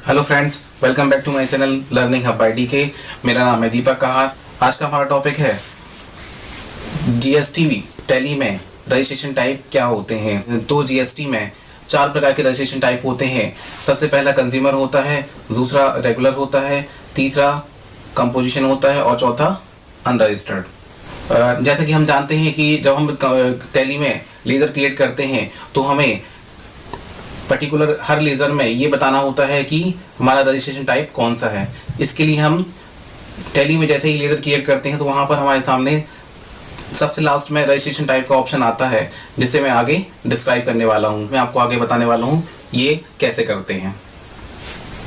Hello friends, welcome back to my channel learning hub by DK. मेरा नाम है दीपक कहार। आज का हमारा टॉपिक है जीएसटी टैली में रजिस्ट्रेशन टाइप क्या होते हैं। तो जीएसटी में 4 प्रकार के रजिस्ट्रेशन टाइप होते हैं। सबसे पहला कंज्यूमर होता है, दूसरा रेगुलर होता है, तीसरा कंपोजिशन होता है और चौथा अनरजिस्टर्ड। जैसे कि हम जानते हैं कि जब हम टैली में लेज़र क्रिएट करते हैं तो हमें पर्टिकुलर हर लेज़र में ये बताना होता है कि हमारा रजिस्ट्रेशन टाइप कौन सा है। इसके लिए हम टैली में जैसे ही लेज़र क्रिएट करते हैं तो वहाँ पर हमारे सामने सबसे लास्ट में रजिस्ट्रेशन टाइप का ऑप्शन आता है, जिससे मैं आगे डिस्क्राइब करने वाला हूँ। मैं आपको आगे बताने वाला हूँ ये कैसे करते हैं।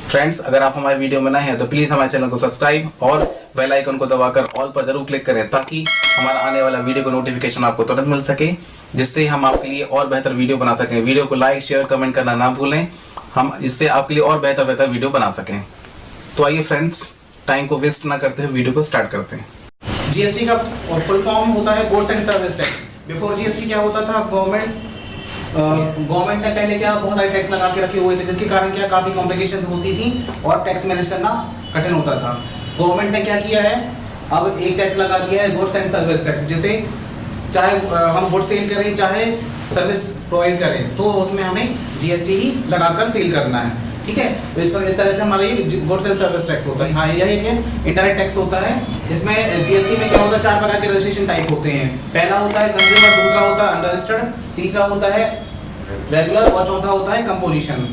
फ्रेंड्स, अगर आप हमारे वीडियो में नए हैं तो प्लीज़ हमारे चैनल को सब्सक्राइब और बेल आइकन को दबाकर ऑल पर जरूर क्लिक करें, ताकि हमारा आने वाला वीडियो का नोटिफिकेशन आपको तुरंत मिल सके, जिससे हम आपके लिए और बेहतर वीडियो बना सकें। वीडियो को लाइक, शेयर, कमेंट करना ना भूलें, हम इससे आपके लिए और बेहतर वीडियो बना सकें। तो आइए फ्रेंड्स, टाइम को वेस्ट ना करते हुए वीडियो को स्टार्ट करते हैं। जीएसटी का फुल फॉर्म होता है goods and service tax. Before GST क्या होता था, गवर्नमेंट ने पहले क्या बहुत सारे टैक्स लगा के रखे हुए थे, जिसके कारण क्या काफ़ी कॉम्प्लिकेशन होती थी और टैक्स मैनेज करना कठिन होता था। गवर्नमेंट ने क्या किया है, अब एक टैक्स लगा दिया है गुड्स एंड सर्विस टैक्स। जैसे चाहे हम गुड्स सेल करें चाहे सर्विस प्रोवाइड करें, तो उसमें हमें जीएसटी ही लगाकर सेल करना है। ठीक है, तो इस तरह से हमारा ये गुड्स एंड सर्विस टैक्स होता है। हाँ, यह एक इनडायरेक्ट टैक्स होता है। इसमें जीएसटी में क्या होता है, 4 प्रकार के रजिस्ट्रेशन टाइप होते हैं। पहला होता है कंज्यूमर, दूसरा होता है अनरजिस्टर्ड, तीसरा होता है रेगुलर और चौथा होता है कंपोजिशन।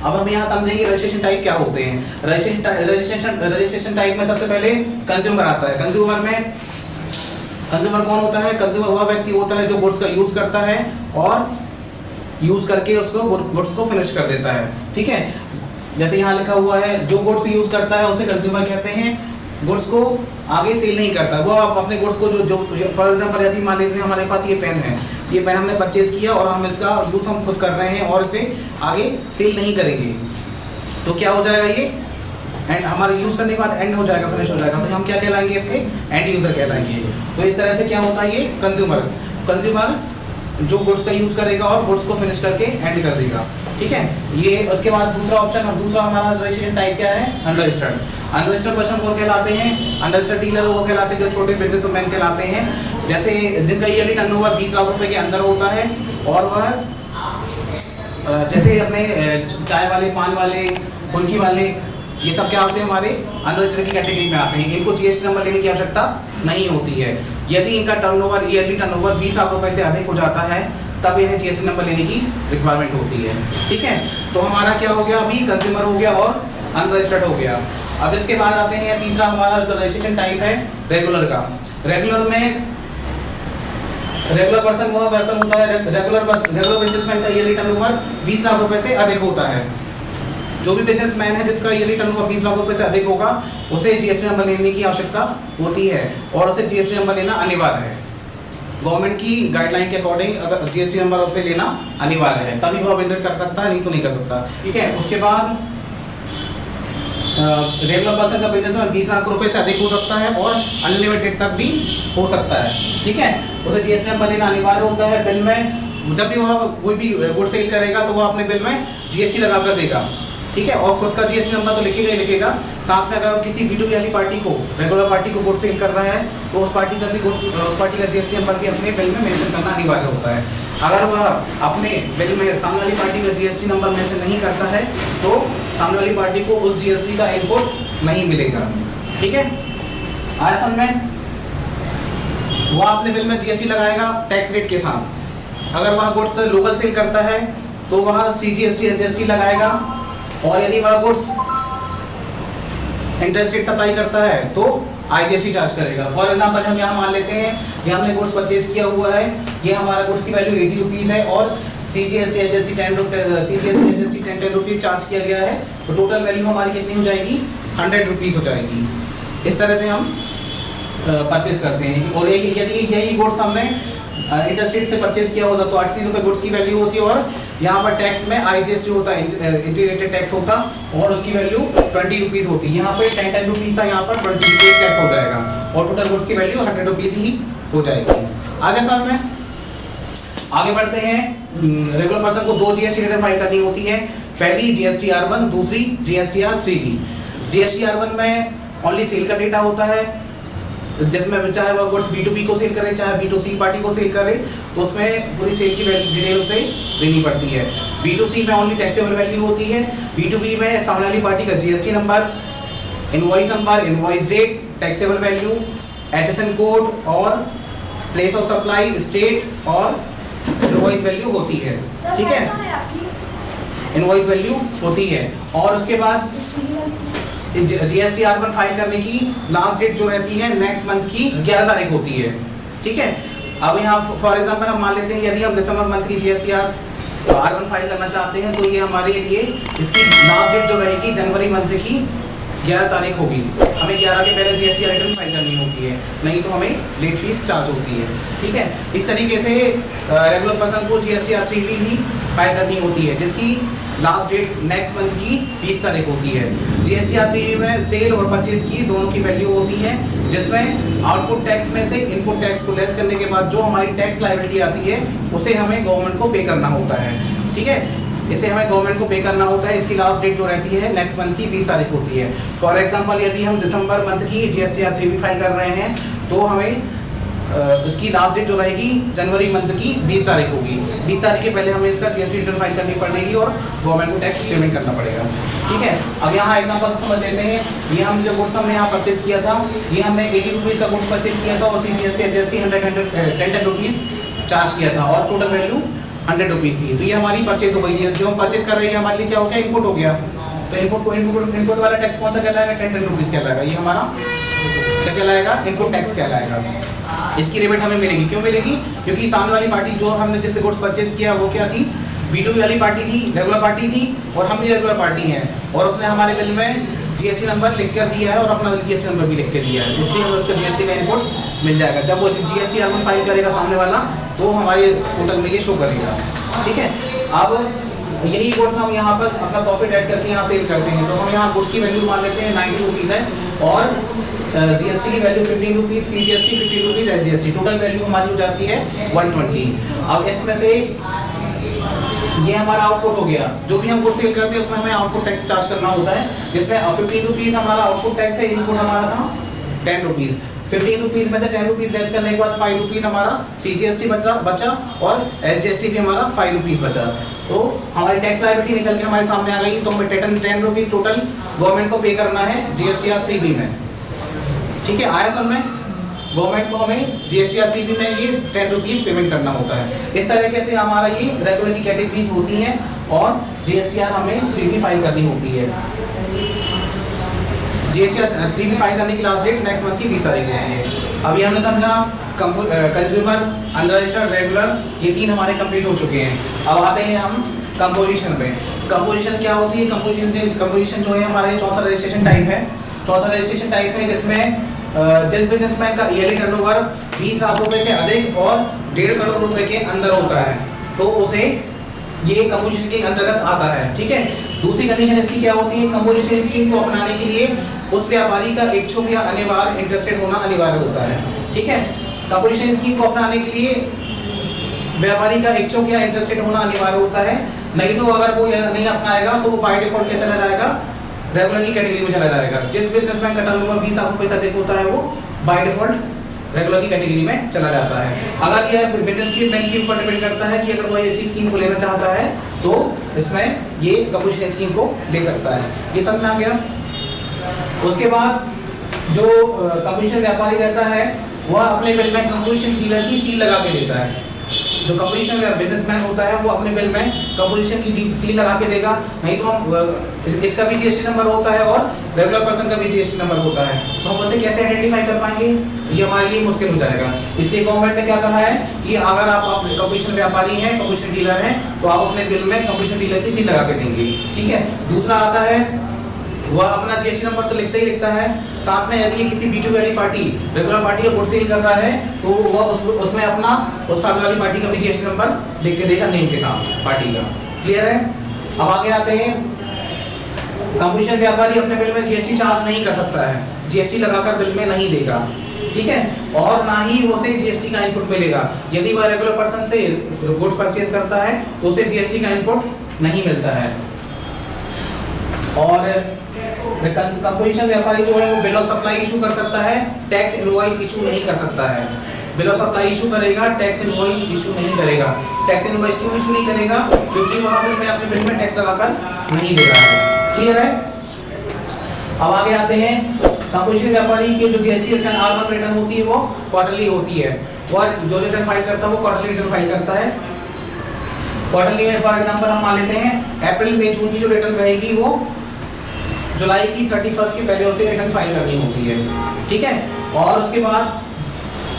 अब हम यहाँ समझेंगे रजिस्ट्रेशन टाइप क्या होते हैं। रजिस्ट्रेशन टाइप में सबसे पहले कंज्यूमर आता है। कंज्यूमर कौन होता है? कंज्यूमर वह व्यक्ति होता है जो गुड्स का यूज़ करता है और यूज़ करके उसको गुड्स को फिनिश कर देता है। ठीक है, जैसे यहाँ लिखा हुआ है, जो गुड्स यूज़ करता है उसे कंज्यूमर कहते हैं। गुड्स को आगे सेल नहीं करता, वो आप अपने गुड्स को जो फॉर एग्जाम्पल यदि मान लीजिए हमारे पास ये पेन है, ये पेन हमने परचेज किया और हम इसका यूज़ हम खुद कर रहे हैं और इसे आगे सेल नहीं करेंगे, तो क्या हो जाएगा, ये एंड हमारे यूज़ करने के बाद एंड हो जाएगा, फिनिश हो जाएगा, तो हम क्या कहलाएंगे, इसके एंड यूज़र कहलाएंगे। तो इस तरह से क्या होता है, ये कंज्यूमर जो गुड्स का यूज़ करेगा और गुड्स को फिनिश करके एंड कर देगा। ठीक है, ये उसके बाद दूसरा हमारा रजिस्ट्रेशन टाइप क्या है, अनरजिस्टर्ड पर्सन वो कहलाते हैं। अनरजिस्टर्ड डीलर वो कहलाते हैं जो छोटे बिजनेसमैन कहलाते हैं, जैसे जिनका ईयरली टर्नओवर 20 लाख रुपए के अंदर होता है और वह जैसे अपने चाय वाले, पान वाले, फुल्की वाले, ये सब क्या होते हैं, हमारे अनरजिस्टर्ड की कैटेगरी में आते हैं। इनको जीएसटी नंबर लेने की आवश्यकता नहीं होती है। यदि इनका ईयरली टर्नओवर 20 लाख रुपए से अधिक हो जाता है, तब इन्हें जीएसटी नंबर लेने की रिक्वायरमेंट होती है। ठीक है, तो हमारा क्या हो गया, अभी कंज्यूमर हो गया और अनरजिस्टर्ड हो गया। अब इसके बाद आते हैं तीसरा हमारा जो रजिस्ट्रेशन टाइप है रेगुलर का। रेगुलर पर्सन वह पर्सन होता है, रेगुलर बिजनेसमैन का ईयरली टर्नओवर 20 लाख रुपए से अधिक होता है। जो भी बिजनेसमैन है जिसका ईयरली टर्नओवर 20 लाख रुपए से अधिक होगा, उसे जीएसटी नंबर लेने की आवश्यकता होती है और उसे जीएसटी नंबर लेना अनिवार्य है। गवर्नमेंट की गाइडलाइन के अकॉर्डिंग अगर जीएसटी नंबर उसे लेना अनिवार्य है, तभी वह बिजनेस कर सकता है, नहीं तो नहीं कर सकता। ठीक है, उसके बाद रेगुलर पर्सन का बिजनेस में 20 लाख रुपए से अधिक हो सकता है और अनलिमिटेड तक भी हो सकता है। ठीक है, उसे जीएसटी नंबर लेना अनिवार्य होता है। बिल में जब भी वह कोई भी गुड सेल करेगा तो वह अपने बिल में जीएसटी लगा कर देगा। ठीक है, और खुद का जीएसटी नंबर तो लिखेगा ही लिखेगा। साथ में अगर किसी B2B वाली पार्टी को, रेगुलर पार्टी को गुड सेल कर रहा है, तो उस पार्टी का जीएसटी नंबर भी अपने बिल में मेंशन करना अनिवार्य होता है। अगर वह अपने बिल में सामने वाली पार्टी का जीएसटी नंबर मेंशन नहीं करता है, तो सामने वाली पार्टी को उस जीएसटी का इनपुट नहीं मिलेगा। ठीक है, आया समझ में? वह अपने बिल में जीएसटी लगाएगा टैक्स रेट के साथ। अगर वह गुड्स लोकल सेल करता है तो वह CGST HST लगाएगा, और यदि वह गुड्स इंटरेस्ट रेट सप्लाई करता है तो IGST चार्ज करेगा। फॉर एग्जाम्पल हम यहाँ मान लेते हैं, ये हमने गुड्स परचेज किया हुआ है, ये हमारा गुड्स की वैल्यू 80 रुपीज़ है और CGST HST 10 रुपीज़ चार्ज किया गया है, तो टोटल वैल्यू हमारी कितनी हो जाएगी, 100 रुपीज़ हो जाएगी। इस तरह से हम परचेज करते हैं। और यदि यही गुड्स हमने इंटरस्टेट से परचेज किया होता तो 80 रुपये गुड्स की वैल्यू होती है, और यहाँ पर टैक्स में IGST होता है, इंटीग्रेटेड टैक्स होता, और उसकी वैल्यू 20 रुपीज़ होती है। यहाँ पर 10 रुपीज़ था, यहाँ पर 20 टैक्स हो जाएगा और टोटल गुड्स की वैल्यू 100 रुपीज़ ही हो जाएगी। आगे साल में आगे बढ़ते हैं। रेगुलर पर्सन को 2 जीएसटी रिटर्न फाइल करनी होती है। पहली GSTR1, दूसरी GSTR3B। GSTR1 में ओनली सेल का डेटा होता है, जिसमें चाहे वह गुड्स B2B को सेल करे चाहे B2C पार्टी को सेल करे, तो उसमें पूरी सेल की डिटेल उसे देनी पड़ती है। B2C में ओनली टैक्सेबल वैल्यू होती है, B2B में सामने वाली पार्टी का GST number, invoice number, invoice date, taxable value, HSN code और प्लेस ऑफ सप्लाई, स्टेट और इनवॉइस वैल्यू होती है। ठीक है, इनवॉइस वैल्यू होती है। और उसके बाद GSTR1 फाइल करने की लास्ट डेट जो रहती है नेक्स्ट मंथ की 11 तारीख होती है। ठीक है, अब यहाँ फॉर एग्जांपल हम मान लेते हैं यदि हम दिसंबर मंथ की GSTR1 फाइल करना चाहते हैं, तो ये हमारे लिए इसकी लास्ट डेट जो रहेगी जनवरी मंथ की 11 तारीख होगी। हमें 11 के पहले GSTR रिटर्न फाइल करनी होती है, नहीं तो हमें लेट फीस चार्ज होती है। ठीक है, इस तरीके से रेगुलर पर्सन को GSTR3B भी फाइल करनी होती है, जिसकी लास्ट डेट नेक्स्ट मंथ की 20 तारीख होती है। GSTR3B में सेल और परचेज की दोनों की वैल्यू होती है, जिसमें आउटपुट टैक्स में से इनपुट टैक्स को लेस करने के बाद जो हमारी टैक्स लायबिलिटी आती है उसे हमें गवर्नमेंट को पे करना होता है। ठीक है, इसे हमें गवर्नमेंट को पे करना होता है। इसकी लास्ट डेट जो रहती है नेक्स्ट मंथ की 20 तारीख होती है। फॉर एग्जांपल यदि हम दिसंबर मंथ की GSTR3B फाइल कर रहे हैं, तो हमें इसकी लास्ट डेट जो रहेगी जनवरी मंथ की 20 तारीख होगी। 20 तारीख के पहले हमें इसका GST रिटर्न फाइल करनी पड़ेगी और गवर्नमेंट को टैक्स पेमेंट करना पड़ेगा। ठीक है, अब यहाँ एग्जांपल समझ लेते हैं। ये हम जो गुड्स हमने यहाँ परचेज किया था, ये हमने 80 रुपीज़ का गुड्स परचेज किया था और GST 10 रुपीज़ चार्ज किया था और टोटल वैल्यू 100 रुपीज़ थी। तो ये हमारी परचेज हो गई है। जो हम परचेज कर रहे हैं हमारे लिए क्या हो गया, इनपुट हो गया। तो इनपुट वाला टैक्स कौन सा कहलाएगा, 10 रुपीज़ कहलाएगा। ये हमारा क्या कहलाएगा, इनपुट टैक्स कहलाएगा। इसकी रिबेट हमें मिलेगी, क्यों मिलेगी, क्योंकि सामने वाली पार्टी जो हमने जिससे गुड्स परचेज किया वो क्या थी, B2B वाली पार्टी थी, रेगुलर पार्टी थी, और हम भी रेगुलर पार्टी हैं, और उसने हमारे बिल में GST नंबर लिख कर दिया है और अपना GST नंबर भी लिख के दिया है, इसलिए हमें उसका GST का इनपुट मिल जाएगा। जब वो GSTR1 फाइल करेगा सामने वाला, तो हमारे पोर्टल में ये शो करेगा। ठीक है, अब यही गुड्स हम यहाँ पर अपना प्रॉफिट ऐड करके यहाँ सेल करते हैं। तो हम यहाँ गुड्स की वैल्यू मान लेते हैं 90 रुपीज़ है, और GST की value 15 rupees, CGST 50 rupees, SGST total value हमारी हो जाती है 120। अब इसमें से ये हमारा आउटपुट हो गया। जो भी हम गुड सेल करते हैं उसमें हमें आउटपुट टैक्स चार्ज करना होता है, जिसमें 15 रुपीज़ हमारा आउटपुट टैक्स है, इनपुट हमारा था 10 रुपीज़। 15 रुपीज़ में से 10 रुपीज़ लेस करने के बाद 5 रुपीज़ हमारा CGST बचा और SGST भी हमारा 5 रुपीज़ बचा। तो हमारी टैक्स लायबिलिटी निकल के हमारे सामने आ गई। तो हमें 10 रुपीज़ टोटल गवर्नमेंट को पे करना है GSTR3B में। ठीक है, आया सब में, गवर्नमेंट को हमें GSTR3B में ये 10 रुपीज़ पेमेंट करना होता है। इस तरीके से हमारा ये रेगुलर की कैटेगरीज होती हैं और GSTR हमें 3B फाइल करनी होती है। GSTR3B फाइल करने की लास्ट डेट नेक्स्ट मंथ की 20 तारीख होती है। अभी हमने समझा कंज्यूमर, अनरजिस्टर्ड, रेगुलर, ये 3 हमारे कंप्लीट हो चुके हैं। अब आते हैं हम कंपोजिशन पे। कंपोजिशन क्या होती है, कंपोजिशन जो है हमारे चौथा रजिस्ट्रेशन टाइप है। चौथा रजिस्ट्रेशन टाइप है जिसमें जिस बिजनेसमैन का ईयरली टर्नओवर 20 लाख रुपए से अधिक और 1.5 करोड़ रुपए के अंदर होता है, तो उसे ये कंपोजिशन के अंतर्गत आता है। ठीक है, दूसरी कंडीशन इसकी क्या होती है, कंपोजिशन स्कीम को अपनाने के लिए उस व्यापारी का इच्छुक या अनिवार्य इंटरेस्टेड होना अनिवार्य होता है। ठीक है, कंपोजिशन स्कीम को अपनाने के लिए व्यापारी का इच्छुक या इंटरेस्टेड होना अनिवार्य होता है, नहीं तो अगर वो नहीं अपनाएगा तो वो बाय डिफॉल्ट क्या चला जाएगा, रेगुलर की कैटेगरी में चला जाएगा। जिस बिजनेसमैन का टर्नओवर 20 लाख रुपए से अधिक होता है वो बाय डिफॉल्ट रेगुलर की कैटेगरी में चला जाता है। अगर यह बिजनेस की बैंक के ऊपर डिपेंड करता है कि अगर वो ऐसी स्कीम को लेना चाहता है तो इसमें ये कंपोजिशन स्कीम को ले सकता है। ये समझ में आ गया। उसके बाद जो कंपोजिशन व्यापारी रहता है वह अपने बिल में कंपोजिशन डीलर की सील लगा के देता है। जो कंपोजिशन बिजनेसमैन होता है वो अपने बिल में कंपोजिशन की सील लगा के देगा, नहीं तो हम इसका भी GST नंबर होता है और रेगुलर पर्सन का भी GST नंबर होता है, तो हम उसे कैसे आइडेंटिफाई कर पाएंगे, ये हमारे लिए मुश्किल हो जाएगा। इसलिए गवर्नमेंट ने क्या कहा है कि अगर आप कंपोजिशन व्यापारी हैं, कंपोजिशन डीलर हैं, तो आप अपने बिल में कंपोजिशन डीलर की सील लगा के देंगे। ठीक है, दूसरा आता है वह अपना GST नंबर तो लिखता ही लिखता है, साथ में यदि किसी B2B वाली पार्टी रेगुलर पार्टी का गुड सेल कर रहा है तो वह उसमें अपना उस सामने वाली पार्टी का भी GST नंबर लिख के देगा नेम के साथ पार्टी का। क्लियर है। अब आगे आते हैं, कंपोजिशन व्यापारी अपने बिल में GST चार्ज नहीं कर सकता है, GST लगाकर बिल में नहीं देगा। ठीक है, और ना ही उसे GST का इनपुट मिलेगा। यदि वह रेगुलर पर्सन से गुड्स परचेज करता है तो उसे GST का इनपुट नहीं मिलता है। और कंपोजिशन व्यापारी जो है वो बिल ऑफ सप्लाई इशू कर सकता है, टैक्स इनवॉइस इशू नहीं कर सकता है। बिल ऑफ सप्लाई इशू करेगा, टैक्स इनवॉइस इशू नहीं करेगा। टैक्स इनवॉइस क्यों इशू नहीं करेगा? क्योंकि वहाँ पर मैं अपने बिल में टैक्स लगाकर नहीं दे रहा है। क्लियर है? अब आगे आते हैं, कंपोजिशन व्यापारी की जो जीएसटी रिटर्न R1 रिटर्न होती है वो क्वार्टरली होती है, और जो रिटर्न फाइल करता है वो क्वार्टरली रिटर्न फाइल करता है। क्वार्टरली में फॉर एग्जांपल हम मान लेते हैं अप्रैल मई जून की जो रिटर्न रहेगी वो जुलाई की 31 के पहले उसे रिटर्न फाइल करनी होती है। ठीक है, और उसके बाद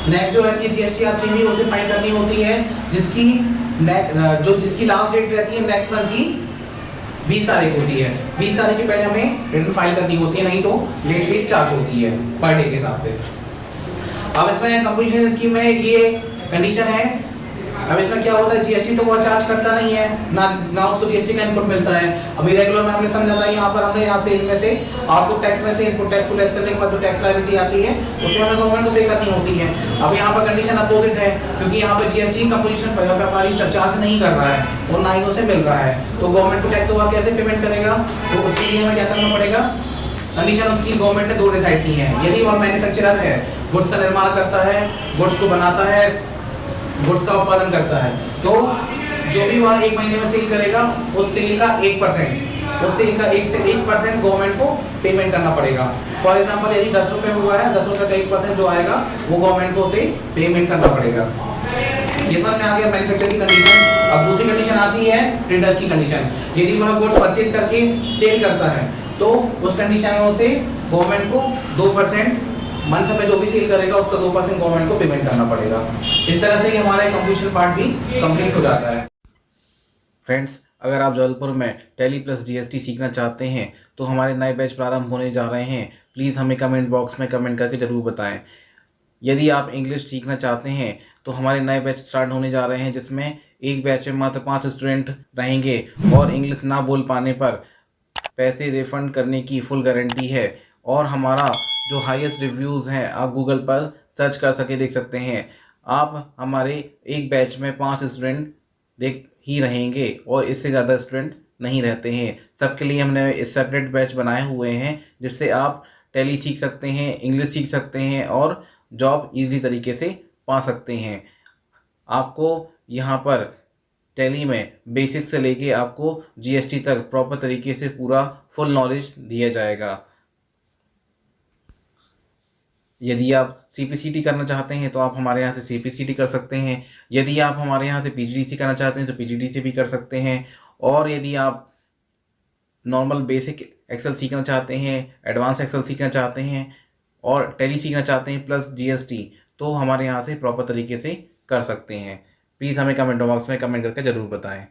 नेक्स्ट जो रहती है जीएसटी R3 भी उसे फाइल करनी होती है, जिसकी लास्ट डेट रहती है नेक्स्ट मंथ की 20 तारीख होती है। 20 तारीख के पहले हमें रिटर्न फाइल करनी होती है, नहीं तो लेट फीस चार्ज होती है पर डे के हिसाब से। अब इसमें कंपोजिशन स्कीम में ये कंडीशन है। अब इसमें क्या होता है, जीएसटी तो वह चार्ज करता नहीं है, ना उसको जीएसटी का इनपुट मिलता है। अभी रेगुलर में हमने समझा था, यहाँ पर हमने यहाँ सेल में से आउटपुट टैक्स में से इनपुट टैक्स को लेस करने के बाद जो टैक्स लायबिलिटी आती है उसे हमें गवर्नमेंट को पे करनी होती है। अब यहाँ पर कंडीशन अपोजिट है, क्योंकि यहाँ पर जीएसटी कंपोजिशन व्यापारी चार्ज नहीं कर रहा है और ना ही उसे मिल रहा है, तो गवर्नमेंट को टैक्स हुआ कैसे पेमेंट करेगा? तो उसके लिए हमें क्या करना पड़ेगा? कंडीशन उसकी गवर्नमेंट ने 2 डिसाइड की हैं। यदि वह मैन्युफैक्चरर है, गुड्स का निर्माण करता है, गुड्स को बनाता है, गुड्स का उत्पादन करता है, तो जो भी वह 1 महीने में सेल करेगा उस सेल का 1%, उस सेल का 1% गवर्नमेंट को पेमेंट करना पड़ेगा। फॉर एग्जांपल यदि 10 रुपये हुआ है, 10 रुपये का 1% जो आएगा वो गवर्नमेंट को उसे पेमेंट करना पड़ेगा। ये समझ में आ गया मैन्युफैक्चर की कंडीशन। अब दूसरी कंडीशन आती है ट्रेडर्स की कंडीशन। यदि वह गुड्स परचेज करके सेल करता है तो उस कंडीशन में उसे गवर्नमेंट को 2% मंथ में जो भी सेल करेगा उसका 2% गवर्नमेंट को पेमेंट करना पड़ेगा। इस तरह से ही हमारा कंप्यूटेशन पार्ट भी कंप्लीट हो जाता है। फ्रेंड्स, अगर आप जबलपुर में टैली प्लस जीएसटी सीखना चाहते हैं तो हमारे नए बैच प्रारंभ होने जा रहे हैं। प्लीज़ हमें कमेंट बॉक्स में कमेंट करके ज़रूर बताएं। यदि आप इंग्लिश सीखना चाहते हैं तो हमारे नए बैच स्टार्ट होने जा रहे हैं, जिसमें एक बैच में मात्र 5 स्टूडेंट रहेंगे और इंग्लिश ना बोल पाने पर पैसे रिफ़ंड करने की फुल गारंटी है। और हमारा जो हाईएस्ट रिव्यूज़ हैं आप गूगल पर सर्च कर सके देख सकते हैं। आप हमारे एक बैच में 5 स्टूडेंट देख ही रहेंगे और इससे ज़्यादा स्टूडेंट नहीं रहते हैं। सबके लिए हमने सेपरेट बैच बनाए हुए हैं, जिससे आप टैली सीख सकते हैं, इंग्लिश सीख सकते हैं और जॉब इजी तरीके से पा सकते हैं। आपको यहाँ पर टैली में बेसिक से लेके आपको जीएसटी तक प्रॉपर तरीके से पूरा फुल नॉलेज दिया जाएगा। यदि आप सीपीसीटी करना चाहते हैं तो आप हमारे यहाँ से सीपीसीटी कर सकते हैं। यदि आप हमारे यहाँ से पीजीडीसी करना चाहते हैं तो पीजीडीसी भी कर सकते हैं। और यदि आप नॉर्मल बेसिक एक्सेल सीखना चाहते हैं, एडवांस एक्सेल सीखना चाहते हैं और टैली सीखना चाहते हैं प्लस जीएसटी, तो हमारे यहाँ से प्रॉपर तरीके से कर सकते हैं। प्लीज़ हमें कमेंट बॉक्स में कमेंट करके ज़रूर बताएं।